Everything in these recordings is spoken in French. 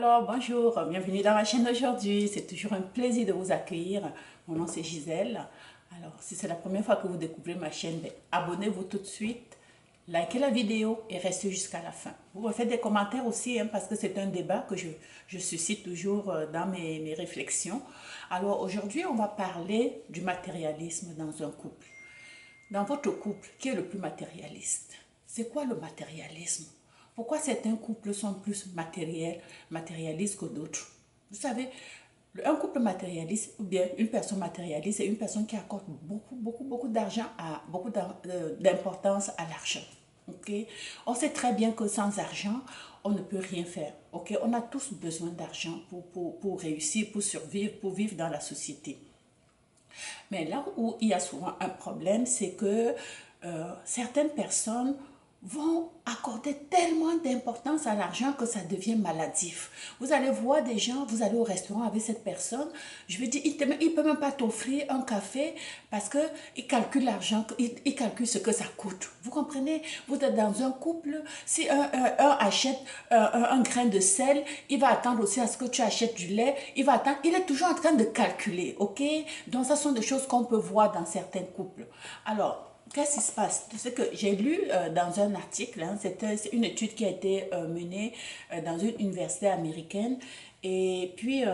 Alors, bonjour, bienvenue dans ma chaîne d'aujourd'hui. C'est toujours un plaisir de vous accueillir. Mon nom c'est Gisèle. Alors, si c'est la première fois que vous découvrez ma chaîne, abonnez-vous tout de suite, likez la vidéo et restez jusqu'à la fin. Vous me faites des commentaires aussi, parce que c'est un débat que je suscite toujours dans mes réflexions. Alors, aujourd'hui, on va parler du matérialisme dans un couple. Dans votre couple, qui est le plus matérialiste? C'est quoi le matérialisme? Pourquoi certains couples sont plus matérialistes que d'autres? Vous savez, un couple matérialiste ou bien une personne matérialiste, c'est une personne qui accorde beaucoup d'argent beaucoup d'importance à l'argent. Ok? On sait très bien que sans argent, on ne peut rien faire. Ok? On a tous besoin d'argent pour réussir, pour survivre, pour vivre dans la société. Mais là où il y a souvent un problème, c'est que certaines personnes vont accorder tellement d'importance à l'argent que ça devient maladif. Vous allez voir des gens, vous allez au restaurant avec cette personne, je veux dire, il ne peut même pas t'offrir un café parce qu'il calcule l'argent, il calcule ce que ça coûte. Vous comprenez? Vous êtes dans un couple, si un achète un grain de sel, il va attendre aussi à ce que tu achètes du lait, il va attendre, il est toujours en train de calculer, ok? Donc ça sont des choses qu'on peut voir dans certains couples. Alors, qu'est-ce qui se passe? C'est que j'ai lu dans un article, c'est une étude qui a été menée dans une université américaine. Et puis,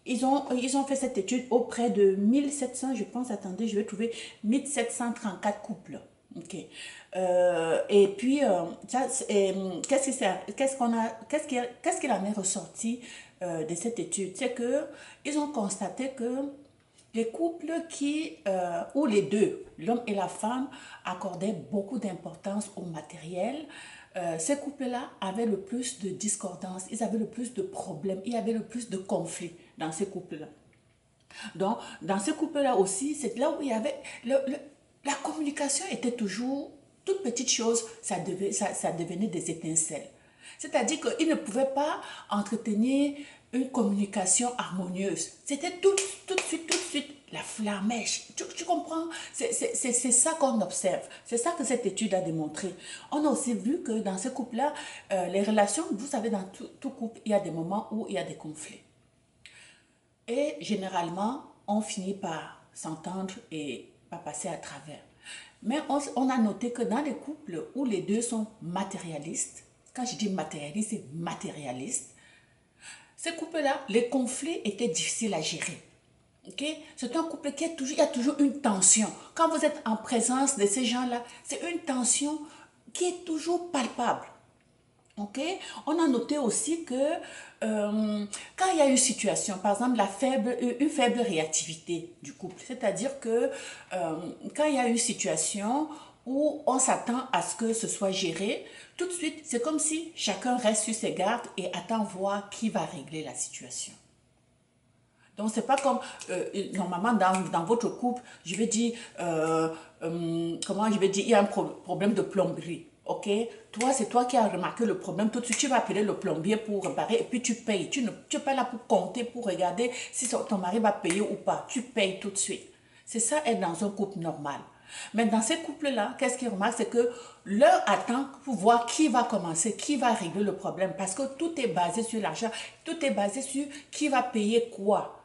ils ont fait cette étude auprès de 1700, je pense, attendez, je vais trouver 1734 couples. Ok. Et puis, qu'est-ce qu'il en est ressorti de cette étude? C'est que ils ont constaté que les couples où les deux, l'homme et la femme, accordaient beaucoup d'importance au matériel, ces couples-là avaient le plus de discordance, ils avaient le plus de problèmes, il y avait le plus de conflits dans ces couples-là. Donc, dans ces couples-là aussi, c'est là où il y avait... la communication était toujours... Toute petite chose, ça devenait des étincelles. C'est-à-dire qu'ils ne pouvaient pas entretenir une communication harmonieuse. C'était tout de suite, la flammèche. Tu comprends? C'est ça qu'on observe. C'est ça que cette étude a démontré. On a aussi vu que dans ce couple-là, les relations, vous savez, dans tout couple, il y a des moments où il y a des conflits. Et généralement, on finit par s'entendre et par passer à travers. Mais on a noté que dans les couples où les deux sont matérialistes, quand je dis matérialiste, c'est matérialiste, ces couples-là, les conflits étaient difficiles à gérer. Okay? C'est un couple qui il y a toujours une tension. Quand vous êtes en présence de ces gens-là, c'est une tension qui est toujours palpable. Okay? On a noté aussi que quand il y a une situation, par exemple une faible réactivité du couple, c'est-à-dire que quand il y a une situation où on s'attend à ce que ce soit géré, tout de suite, c'est comme si chacun reste sur ses gardes et attend voir qui va régler la situation. Donc, c'est pas comme, normalement, dans votre couple, je vais dire, comment je vais dire, il y a un problème de plomberie. Ok, toi, c'est toi qui as remarqué le problème. Tout de suite, tu vas appeler le plombier pour réparer et puis tu payes. Tu n'es pas là pour compter, pour regarder si ton mari va payer ou pas. Tu payes tout de suite. C'est ça, être dans un couple normal. Mais dans ces couples-là, qu'est-ce qu'ils remarquent? C'est que leur attend pour voir qui va commencer, qui va régler le problème. Parce que tout est basé sur l'argent. Tout est basé sur qui va payer quoi.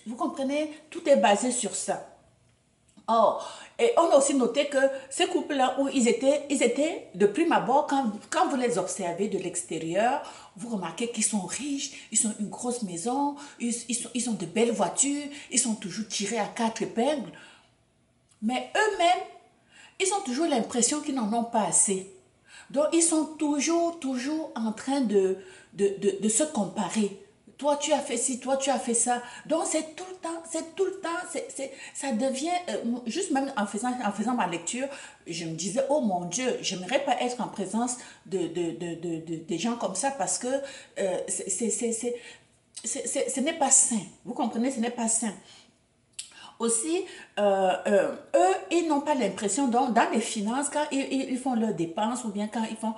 Vous comprenez? Tout est basé sur ça. Or, et on a aussi noté que ces couples-là où ils étaient de prime abord, quand vous les observez de l'extérieur, vous remarquez qu'ils sont riches, ils ont une grosse maison, ils ont de belles voitures, ils sont toujours tirés à quatre épingles. Mais eux-mêmes, ils ont toujours l'impression qu'ils n'en ont pas assez. Donc, ils sont toujours en train de se comparer. Toi, tu as fait ci, toi, tu as fait ça. Donc, c'est tout le temps, ça devient, juste même en faisant ma lecture, je me disais, oh mon Dieu, j'aimerais pas être en présence des gens comme ça parce que ce n'est pas sain. Vous comprenez, ce n'est pas sain. Aussi, eux, ils n'ont pas l'impression, dans les finances, quand ils font leurs dépenses ou bien quand ils font...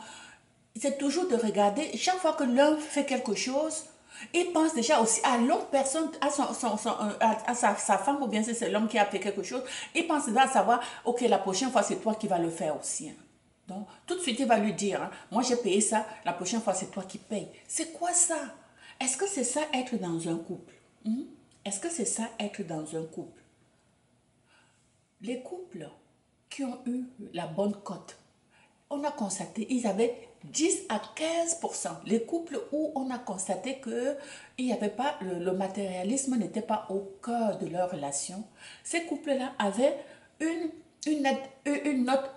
C'est toujours de regarder, chaque fois que l'un fait quelque chose, il pense déjà aussi à l'autre personne, à sa femme ou bien si c'est l'homme qui a fait quelque chose, il pense déjà à savoir, ok, la prochaine fois c'est toi qui vas le faire aussi. Hein. Donc, tout de suite il va lui dire, hein, moi j'ai payé ça, la prochaine fois c'est toi qui payes. C'est quoi ça? Est-ce que c'est ça être dans un couple? Est-ce que c'est ça être dans un couple? Les couples qui ont eu la bonne cote, on a constaté, ils avaient 10 à 15%. Les couples où on a constaté que il y avait pas, le matérialisme n'était pas au cœur de leur relation, ces couples-là avaient une note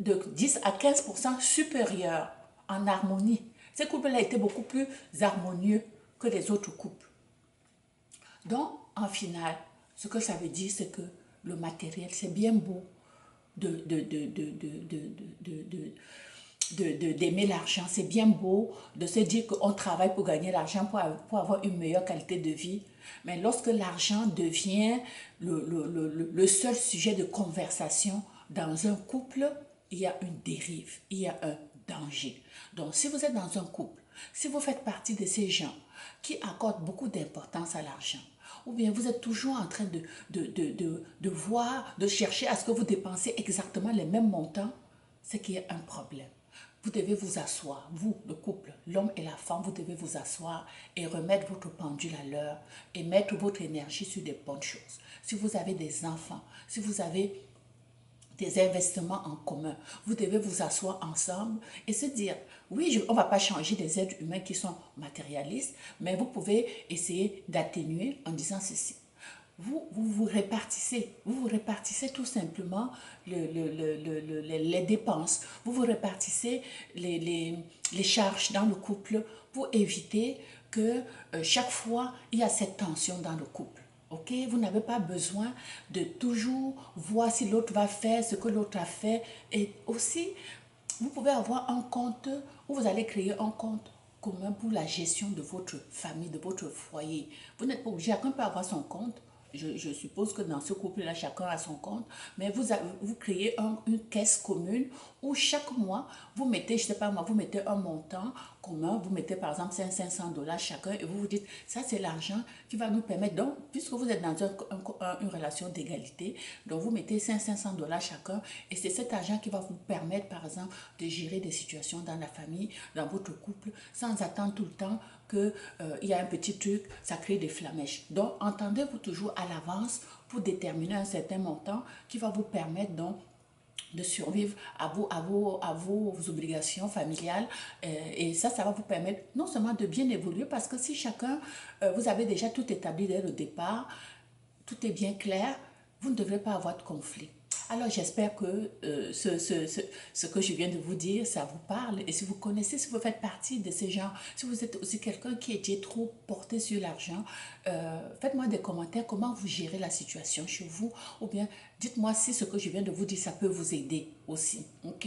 de 10 à 15% supérieure en harmonie. Ces couples-là étaient beaucoup plus harmonieux que les autres couples. Donc, en final, ce que ça veut dire, c'est que le matériel, c'est bien beau d'aimer l'argent, c'est bien beau de se dire qu'on travaille pour gagner l'argent, pour avoir une meilleure qualité de vie. Mais lorsque l'argent devient le seul sujet de conversation dans un couple, il y a une dérive, il y a un danger. Donc, si vous êtes dans un couple, si vous faites partie de ces gens qui accordent beaucoup d'importance à l'argent, ou bien vous êtes toujours en train de voir, de chercher à ce que vous dépensez exactement les mêmes montants, c'est qu'il y a un problème. Vous devez vous asseoir, vous, le couple, l'homme et la femme, vous devez vous asseoir et remettre votre pendule à l'heure et mettre votre énergie sur des bonnes choses. Si vous avez des enfants, si vous avez des investissements en commun. Vous devez vous asseoir ensemble et se dire, oui, on ne va pas changer des êtres humains qui sont matérialistes, mais vous pouvez essayer d'atténuer en disant ceci. Vous répartissez tout simplement les dépenses, vous répartissez les charges dans le couple pour éviter que chaque fois, il y a cette tension dans le couple. Ok, vous n'avez pas besoin de toujours voir si l'autre va faire ce que l'autre a fait. Et aussi, vous pouvez avoir un compte où vous allez créer un compte commun pour la gestion de votre famille, de votre foyer. Vous n'êtes pas obligé, chacun peut avoir son compte. Je suppose que dans ce couple-là, chacun a son compte, mais vous créez une caisse commune où chaque mois, vous mettez, je ne sais pas moi, vous mettez un montant commun, vous mettez par exemple 500 $ chacun et vous vous dites, ça c'est l'argent qui va nous permettre, donc, puisque vous êtes dans une relation d'égalité, donc vous mettez 500 $ chacun et c'est cet argent qui va vous permettre par exemple de gérer des situations dans la famille, dans votre couple, sans attendre tout le temps qu'il y a un petit truc, ça crée des flamèches. Donc, entendez-vous toujours à l'avance pour déterminer un certain montant qui va vous permettre donc de survivre à vos obligations familiales et ça va vous permettre non seulement de bien évoluer parce que si chacun, vous avez déjà tout établi dès le départ, tout est bien clair, vous ne devrez pas avoir de conflit. Alors j'espère que ce que je viens de vous dire, ça vous parle. Et si vous connaissez, si vous faites partie de ces gens, si vous êtes aussi quelqu'un qui est trop porté sur l'argent, faites-moi des commentaires, comment vous gérez la situation chez vous. Ou bien dites-moi si ce que je viens de vous dire, ça peut vous aider aussi. Ok?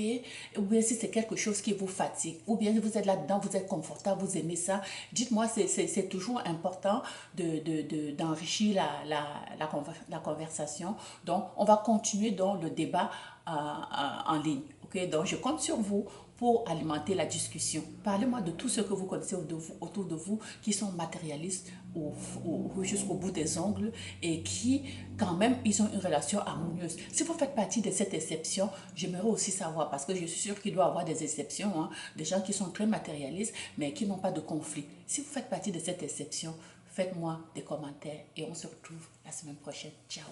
Ou bien si c'est quelque chose qui vous fatigue. Ou bien si vous êtes là-dedans, vous êtes confortable, vous aimez ça. Dites-moi, c'est toujours important d'enrichir la conversation. Donc, on va continuer dans le débat en ligne. Okay? Donc, je compte sur vous pour alimenter la discussion. Parlez-moi de tout ce que vous connaissez autour de vous qui sont matérialistes jusqu'au bout des ongles et qui, quand même, ils ont une relation harmonieuse. Si vous faites partie de cette exception, j'aimerais aussi savoir, parce que je suis sûre qu'il doit y avoir des exceptions, hein, des gens qui sont très matérialistes, mais qui n'ont pas de conflit. Si vous faites partie de cette exception, faites-moi des commentaires et on se retrouve la semaine prochaine. Ciao!